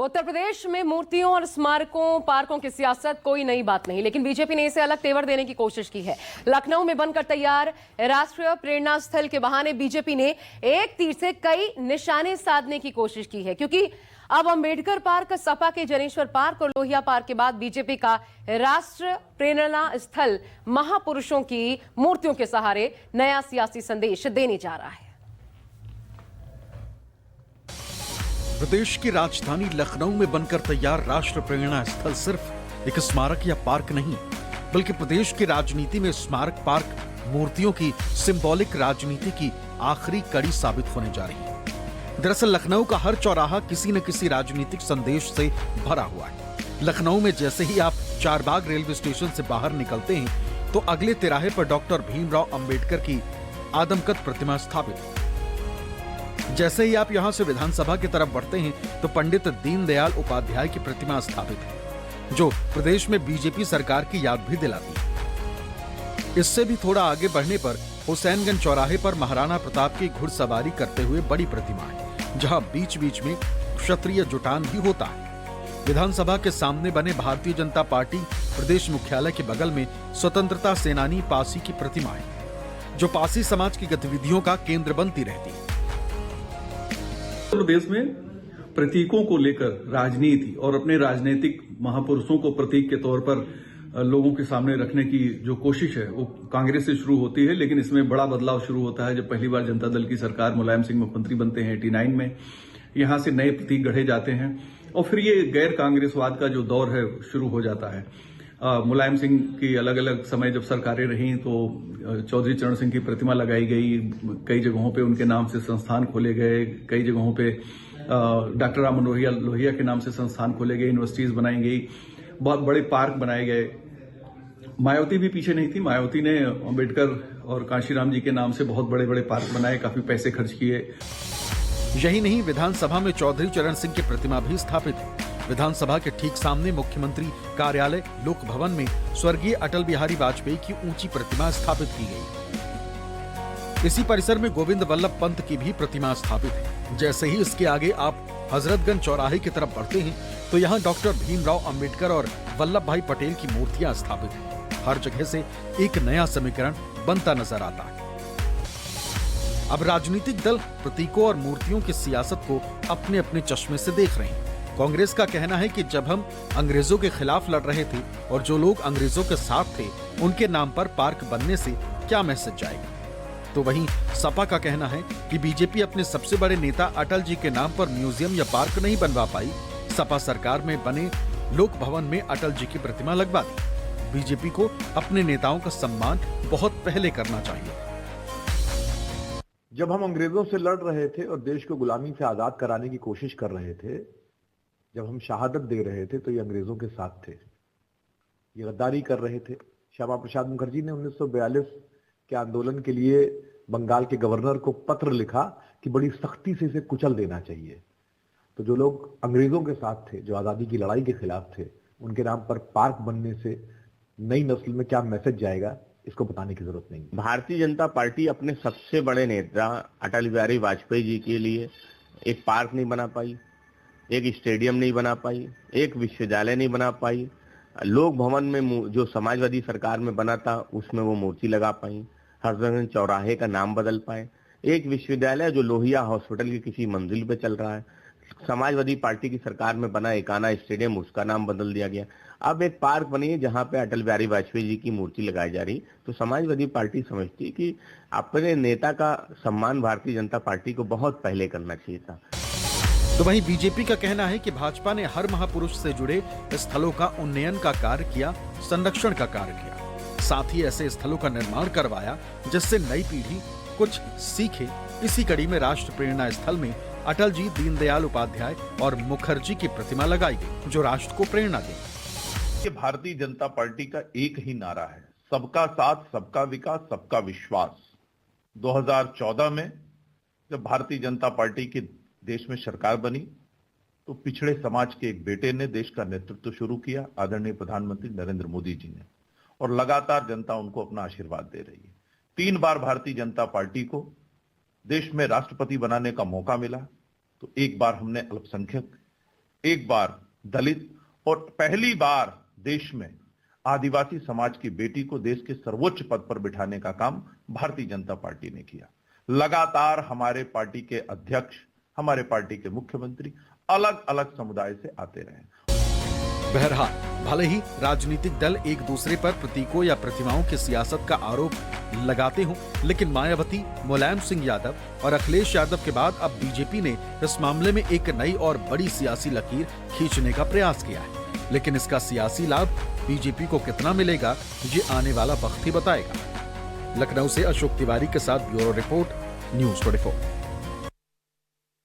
उत्तर प्रदेश में मूर्तियों और स्मारकों पार्कों की सियासत कोई नई बात नहीं, लेकिन बीजेपी ने इसे अलग तेवर देने की कोशिश की है। लखनऊ में बनकर तैयार राष्ट्रीय प्रेरणा स्थल के बहाने बीजेपी ने एक तीर से कई निशाने साधने की कोशिश की है, क्योंकि अब अंबेडकर पार्क, सपा के जनेश्वर पार्क और लोहिया पार्क के बाद बीजेपी का राष्ट्र प्रेरणा स्थल महापुरुषों की मूर्तियों के सहारे नया सियासी संदेश देने जा रहा है। प्रदेश की राजधानी लखनऊ में बनकर तैयार राष्ट्र प्रेरणा स्थल सिर्फ एक स्मारक या पार्क नहीं, बल्कि प्रदेश की राजनीति में स्मारक, पार्क, मूर्तियों की सिंबॉलिक राजनीति की आखिरी कड़ी साबित होने जा रही है। दरअसल लखनऊ का हर चौराहा किसी न किसी राजनीतिक संदेश से भरा हुआ है। लखनऊ में जैसे ही आप चारबाग रेलवे स्टेशन से बाहर निकलते हैं, तो अगले तिराहे पर डॉक्टर भीमराव अंबेडकर की आदमकद प्रतिमा स्थापित है। जैसे ही आप यहां से विधानसभा की तरफ बढ़ते हैं, तो पंडित दीनदयाल उपाध्याय की प्रतिमा स्थापित है, जो प्रदेश में बीजेपी सरकार की याद भी दिलाती है। इससे भी थोड़ा आगे बढ़ने पर हुसैनगंज चौराहे पर महाराणा प्रताप की घुड़सवारी करते हुए बड़ी प्रतिमा है, जहां बीच बीच में क्षत्रिय जुटान भी होता है। विधानसभा के सामने बने भारतीय जनता पार्टी प्रदेश मुख्यालय के बगल में स्वतंत्रता सेनानी पासी की प्रतिमा है, जो पासी समाज की गतिविधियों का केंद्र बनती रहती है। उत्तर प्रदेश में प्रतीकों को लेकर राजनीति और अपने राजनीतिक महापुरुषों को प्रतीक के तौर पर लोगों के सामने रखने की जो कोशिश है वो कांग्रेस से शुरू होती है, लेकिन इसमें बड़ा बदलाव शुरू होता है जब पहली बार जनता दल की सरकार मुलायम सिंह मुख्यमंत्री बनते हैं 89 में। यहां से नए प्रतीक गढ़े जाते हैं और फिर ये गैर कांग्रेसवाद का जो दौर है शुरू हो जाता है। मुलायम सिंह की अलग अलग समय जब सरकारें रहीं तो चौधरी चरण सिंह की प्रतिमा लगाई गई, कई जगहों पे उनके नाम से संस्थान खोले गए, कई जगहों पे डॉक्टर राम लोहिया के नाम से संस्थान खोले गए, यूनिवर्सिटीज बनाई गई, बहुत बड़े पार्क बनाए गए। मायावती भी पीछे नहीं थी। मायावती ने अंबेडकर और कांशीराम जी के नाम से बहुत बड़े बड़े पार्क बनाए, काफी पैसे खर्च किए। यही नहीं, विधानसभा में चौधरी चरण सिंह की प्रतिमा भी स्थापित है। विधानसभा के ठीक सामने मुख्यमंत्री कार्यालय लोक भवन में स्वर्गीय अटल बिहारी वाजपेयी की ऊंची प्रतिमा स्थापित की गई। इसी परिसर में गोविंद वल्लभ पंत की भी प्रतिमा स्थापित है। जैसे ही इसके आगे आप हजरतगंज चौराहे की तरफ बढ़ते हैं, तो यहाँ डॉक्टर भीमराव अंबेडकर और वल्लभ भाई पटेल की मूर्तियां स्थापित हैं। हर जगह से एक नया समीकरण बनता नजर आता है। अब राजनीतिक दल प्रतीकों और मूर्तियों की सियासत को अपने अपने चश्मे से देख रहे हैं। कांग्रेस का कहना है कि जब हम अंग्रेजों के खिलाफ लड़ रहे थे और जो लोग अंग्रेजों के साथ थे, उनके नाम पर पार्क बनने से क्या मैसेज जाएगा। तो वहीं सपा का कहना है कि बीजेपी अपने सबसे बड़े नेता अटल जी के नाम पर म्यूजियम या पार्क नहीं बनवा पाई। सपा सरकार में बने लोक भवन में अटल जी की प्रतिमा लगवा दी। बीजेपी को अपने नेताओं का सम्मान बहुत पहले करना चाहिए। जब हम अंग्रेजों से लड़ रहे थे और देश को गुलामी से आजाद कराने की कोशिश कर रहे थे, जब हम शहादत दे रहे थे, तो ये अंग्रेजों के साथ थे, ये गद्दारी कर रहे थे। श्यामा प्रसाद मुखर्जी ने 1942 के आंदोलन के लिए बंगाल के गवर्नर को पत्र लिखा कि बड़ी सख्ती से इसे कुचल देना चाहिए। तो जो लोग अंग्रेजों के साथ थे, जो आजादी की लड़ाई के खिलाफ थे, उनके नाम पर पार्क बनने से नई नस्ल में क्या मैसेज जाएगा, इसको बताने की जरूरत नहीं। भारतीय जनता पार्टी अपने सबसे बड़े नेता अटल बिहारी वाजपेयी जी के लिए एक पार्क नहीं बना पाई, एक स्टेडियम नहीं बना पाई, एक विश्वविद्यालय नहीं बना पाई। लोक भवन में जो समाजवादी सरकार में बना था, उसमें वो मूर्ति लगा पाई। हजरतगंज चौराहे का नाम बदल पाए। एक विश्वविद्यालय जो लोहिया हॉस्पिटल की किसी मंजिल पे चल रहा है, समाजवादी पार्टी की सरकार में बना एकाना स्टेडियम, उसका नाम बदल दिया गया। अब एक पार्क बनी है जहां पे अटल बिहारी वाजपेयी जी की मूर्ति लगाई जा रही। तो समाजवादी पार्टी समझती है कि अपने नेता का सम्मान भारतीय जनता पार्टी को बहुत पहले करना चाहिए था। तो वहीं बीजेपी का कहना है कि भाजपा ने हर महापुरुष से जुड़े स्थलों का उन्नयन का कार्य किया, संरक्षण का कार्य किया, साथ ही ऐसे स्थलों का निर्माण करवाया जिससे नई पीढ़ी कुछ सीखे। इसी कड़ी में राष्ट्र प्रेरणा स्थल में अटल जी, दीनदयाल उपाध्याय और मुखर्जी की प्रतिमा लगाई गई, जो राष्ट्र को प्रेरणा देगी। ये भारतीय जनता पार्टी का एक ही नारा है, सबका साथ, सबका विकास, सबका विश्वास। 2014 में जब भारतीय जनता पार्टी की देश में सरकार बनी, तो पिछड़े समाज के एक बेटे ने देश का नेतृत्व शुरू किया, आदरणीय प्रधानमंत्री नरेंद्र मोदी जी ने, और लगातार जनता उनको अपना आशीर्वाद दे रही है। 3 बार भारतीय जनता पार्टी को देश में राष्ट्रपति बनाने का मौका मिला, तो एक बार हमने अल्पसंख्यक एक बार दलित और पहली बार देश में आदिवासी समाज की बेटी को देश के सर्वोच्च पद पर बिठाने का काम भारतीय जनता पार्टी ने किया। लगातार हमारे पार्टी के अध्यक्ष, हमारे पार्टी के मुख्यमंत्री अलग अलग समुदाय से आते रहे। बहरहाल, भले ही राजनीतिक दल एक दूसरे पर प्रतीकों या प्रतिमाओं की सियासत का आरोप लगाते हों, लेकिन मायावती, मुलायम सिंह यादव और अखिलेश यादव के बाद अब बीजेपी ने इस मामले में एक नई और बड़ी सियासी लकीर खींचने का प्रयास किया है। लेकिन इसका सियासी लाभ बीजेपी को कितना मिलेगा, ये आने वाला वक्त ही बताएगा। लखनऊ से अशोक तिवारी के साथ ब्यूरो रिपोर्ट, न्यूज़ 24।